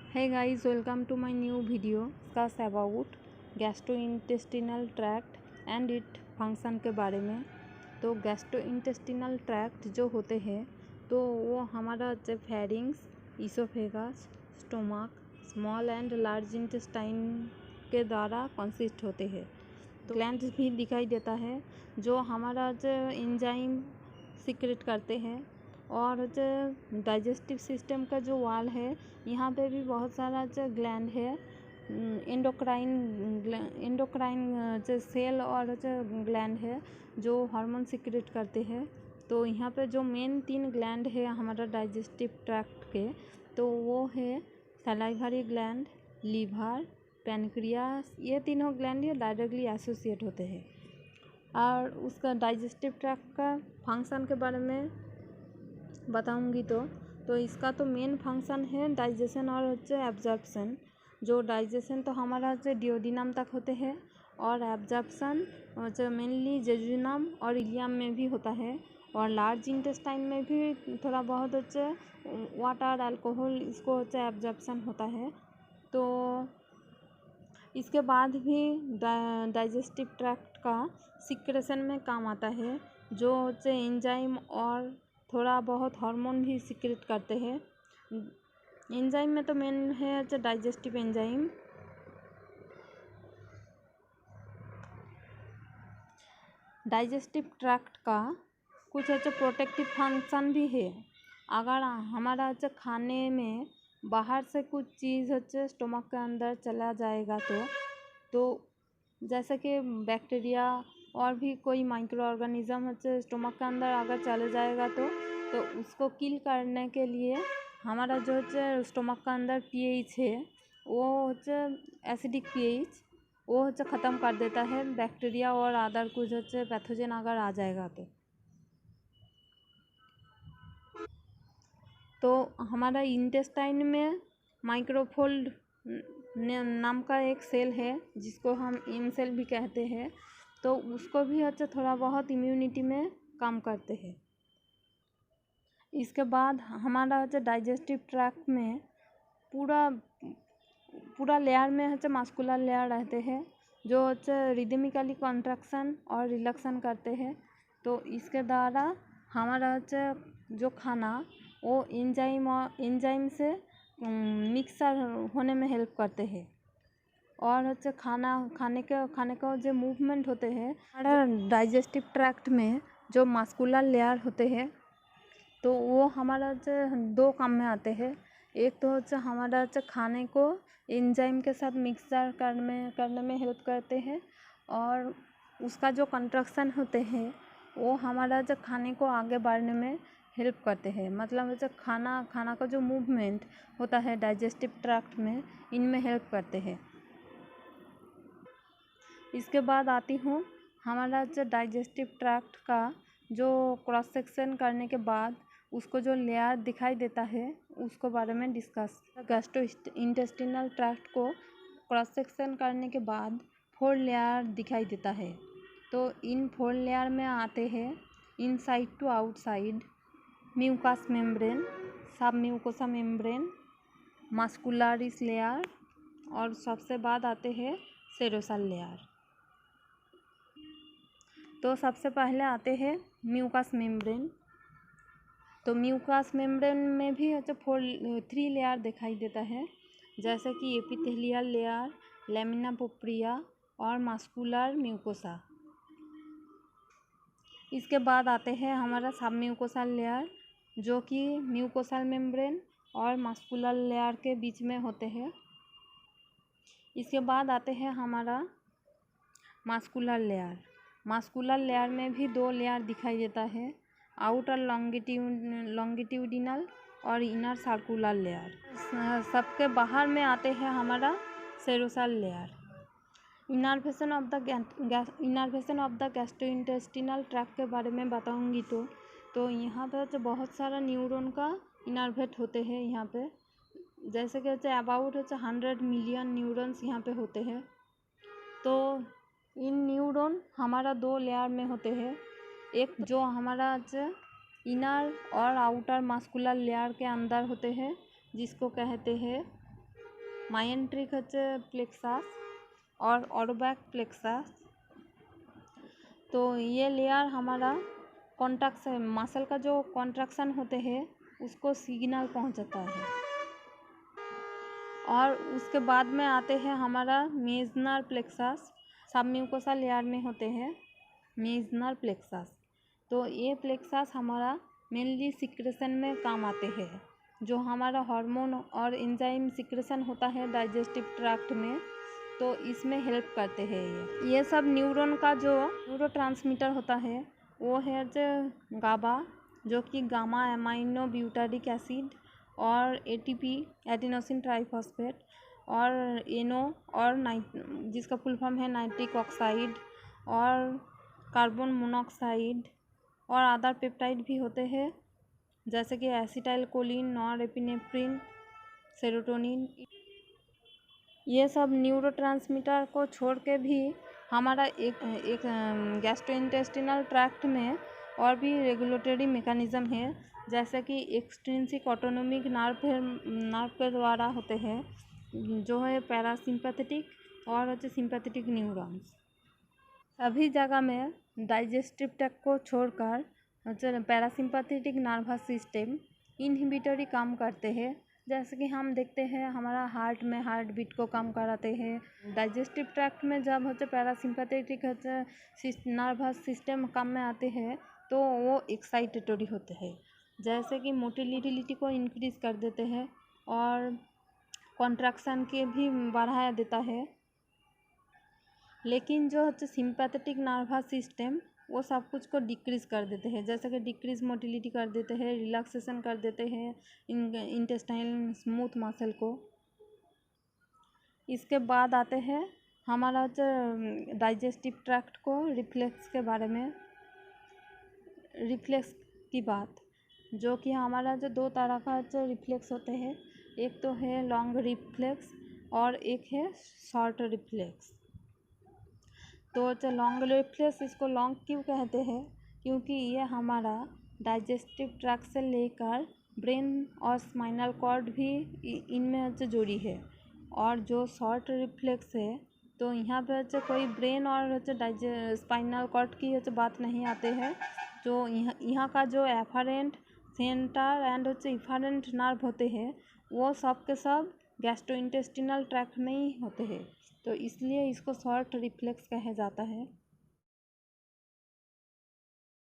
Hey guys, welcome to my new video discuss about gastrointestinal tract and it function के बारे में। तो gastrointestinal tract जो होते हैं तो वो हमारा जब pharynx, oesophagus, stomach, small and large intestine के द्वारा कंसिस्ट होते हैं। तो ग्लैंड्स भी दिखाई देता है जो हमारा जो एंजाइम सीक्रेट करते हैं, और जो डाइजेस्टिव सिस्टम का जो वाल है यहाँ पे भी बहुत सारा जो ग्लैंड है, एंडोक्राइन जो सेल और जो ग्लैंड है जो हार्मोन सीक्रेट करते हैं। तो यहाँ पे जो मेन 3 ग्लैंड है हमारा डाइजेस्टिव ट्रैक्ट के, तो वो है सलाइवरी ग्लैंड, लीवर, पैनक्रियास। ये तीनों ग्लैंड ये डायरेक्टली एसोसिएट होते हैं। और उसका डाइजेस्टिव ट्रैक्ट का फंक्शन के बारे में बताऊंगी तो इसका तो मेन फंक्शन है डाइजेशन और एब्जॉर्प्शन। जो डाइजेशन तो हमारा डिओडिनम तक होते हैं, और एब्जॉर्प्शन जो मेनली जेजुनम और इलियम में भी होता है, और लार्ज इंटेस्टाइन में भी थोड़ा बहुत वाटर, अल्कोहल, इसको एब्जॉर्प्शन होता है। तो इसके बाद भी डाइजेस्टिव ट्रैक्ट का सिक्रेशन में काम आता है, जो एंजाइम और थोड़ा बहुत हार्मोन भी सीक्रेट करते हैं। एंजाइम में तो मेन है डाइजेस्टिव एंजाइम। डाइजेस्टिव ट्रैक्ट का कुछ प्रोटेक्टिव फंक्शन भी है। अगर हमारा खाने में बाहर से कुछ चीज़ स्टोमक के अंदर चला जाएगा तो जैसे कि बैक्टीरिया और भी कोई माइक्रो ऑर्गेनिज्म स्टोमक के अंदर अगर चले जाएगा तो उसको किल करने के लिए हमारा जो स्टोमक का अंदर पीएच है वो एसिडिक पीएच वो ख़त्म कर देता है बैक्टीरिया और अदर कुछ पैथोजन अगर आ जाएगा तो हमारा इंटेस्टाइन में माइक्रोफोल्ड नाम का एक सेल है जिसको हम इम सेल भी कहते हैं। तो उसको भी थोड़ा बहुत इम्यूनिटी में काम करते हैं। इसके बाद हमारा डाइजेस्टिव ट्रैक्ट में पूरा लेयर में मस्कुलर लेयर रहते हैं जो रिदमिकली कॉन्ट्रैक्शन और रिलैक्सन करते हैं। तो इसके द्वारा हमारा जो खाना वो एंजाइम से मिक्सर होने में हेल्प करते हैं, और खाने का जो मूवमेंट होते हैं हमारा डाइजेस्टिव ट्रैक्ट में जो मस्कुलर लेयर होते हैं तो वो हमारा 2 काम में आते हैं। एक तो हमारा खाने को एंजाइम के साथ मिक्सर करने में हेल्प करते हैं, और उसका जो कंट्रक्शन होते हैं वो हमारा खाने को आगे बढ़ने में हेल्प करते हैं। मतलब खाना का जो मूवमेंट होता है डाइजेस्टिव ट्रैक्ट में, इनमें हेल्प करते हैं। इसके बाद आती हूँ हमारा डाइजेस्टिव ट्रैक्ट का जो क्रॉस सेक्शन करने के बाद उसको जो लेयर दिखाई देता है उसको बारे में डिस्कस। गैस्ट्रो इंटेस्टिनल ट्रैक्ट को क्रॉस सेक्शन करने के बाद 4 लेयर दिखाई देता है। तो इन 4 लेयर में आते हैं inside to outside, mucous membrane, submucosa membrane, muscularis layer, और सबसे बाद आते हैं सेरोसल लेयर। तो सबसे पहले आते हैं म्यूकस मेम्ब्रेन। तो म्यूकस मेम्ब्रेन में भी 3 लेयर दिखाई देता है, जैसे कि एपिथेलियल लेयर, लैमिना प्रोप्रिया और मस्कुलर म्यूकोसा। इसके बाद आते हैं हमारा सब म्यूकोसल लेयर, जो कि म्यूकोसल मेम्ब्रेन और मस्कुलर लेयर के बीच में होते हैं। इसके बाद आते हैं हमारा मस्कुलर लेयर। मस्कुलर लेयर में भी 2 लेयर दिखाई देता है, आउटर लॉन्गिट्यूडिनल और इनर सर्कुलर लेयर। सबके बाहर में आते हैं हमारा serosal layer. Innervation of the gastrointestinal tract के बारे में बताऊंगी तो यहाँ पे बहुत सारा न्यूरॉन का इनर्वेट होते हैं यहाँ पे, जैसे कि अबाउट 100 मिलियन न्यूरॉन्स यहाँ पे होते हैं। तो इन न्यूरॉन हमारा 2 लेयर में होते हैं, एक जो हमारा इनर और आउटर मस्कुलर लेयर के अंदर होते हैं जिसको कहते हैं माइंट्रिक प्लेक्सास और ऑरोबैक प्लेक्सास। तो ये लेयर हमारा कॉन्ट्रैक्शन, मसल का जो कॉन्ट्रैक्शन होते हैं उसको सिग्नल पहुंचाता है। और उसके बाद में आते हैं हमारा मेजनर प्लेक्सास, सबम्यूकोसा लेयर में होते हैं मेजनर प्लेक्सास। तो ये प्लेक्सास हमारा मेनली सिक्रेशन में काम आते हैं, जो हमारा हार्मोन और एंजाइम सिक्रेशन होता है डाइजेस्टिव ट्रैक्ट में, तो इसमें हेल्प करते हैं। ये सब न्यूरॉन का जो न्यूरोट्रांसमीटर होता है वो है जो गाबा, जो कि गामा एमाइनो ब्यूटारिक एसिड, और एटीपी एडिनोसिन ट्राइफॉस्फेट, और एनो और जिसका फुल फॉर्म है नाइट्रिक ऑक्साइड, और कार्बन मोनोऑक्साइड, और अदर पेप्टाइड भी होते हैं जैसे कि एसिटाइल कोलिन, नॉरएपिनेफ्रिन, सेरोटोनिन। ये सब न्यूरोट्रांसमीटर को छोड़ के भी हमारा एक गैस्ट्रोइंटेस्टिनल ट्रैक्ट में और भी रेगुलेटरी मेकानिज़म है, जैसे कि एक्सट्रिंसिक ऑटोनोमिक नर्व के द्वारा होते हैं, जो है पैरासिम्पैथेटिक और सिंपैथेटिक न्यूरॉन्स। सभी जगह में डाइजेस्टिव ट्रैक्ट को छोड़कर पैरासिम्पैथेटिक नर्वस सिस्टम इनहिबिटरी काम करते हैं। जैसे कि हम देखते हैं हमारा हार्ट में हार्ट बीट को कम कराते हैं। डाइजेस्टिव ट्रैक्ट में जब पैरासिम्पैथेटिक नर्वस सिस्टम काम में आते हैं तो वो एक्साइटेटरी होते हैं, जैसे कि मोटिलिटी को इंक्रीज कर देते हैं और कॉन्ट्रैक्शन के भी बढ़ा देता है। लेकिन जो सिंपैथेटिक नर्वस सिस्टम वो सब कुछ को डिक्रीज कर देते हैं, जैसे कि डिक्रीज मोटिलिटी कर देते हैं, रिलैक्सेशन कर देते हैं इंटेस्टाइनल स्मूथ मसल को। इसके बाद आते हैं हमारा डाइजेस्टिव ट्रैक्ट को रिफ्लेक्स के बारे में। रिफ्लेक्स की बात, जो कि हमारा दो तरह का रिफ्लेक्स होते हैं, एक तो है लॉन्ग रिफ्लेक्स और एक है शॉर्ट रिफ्लेक्स। तो लॉन्ग रिफ्लेक्स, इसको लॉन्ग क्यों कहते हैं, क्योंकि ये हमारा डाइजेस्टिव ट्रैक्ट से लेकर ब्रेन और स्पाइनल कॉर्ड भी इनमें जुड़ी है। और जो शॉर्ट रिफ्लेक्स है तो यहाँ पे कोई ब्रेन और स्पाइनल कॉर्ड की बात नहीं आते हैं। जो यहाँ का जो afferent centre and efferent nerve होते हैं वो सब के सब गैस्ट्रोइंटेस्टिनल ट्रैक्ट में ही होते हैं, तो इसलिए इसको शॉर्ट रिफ्लेक्स कहा जाता है।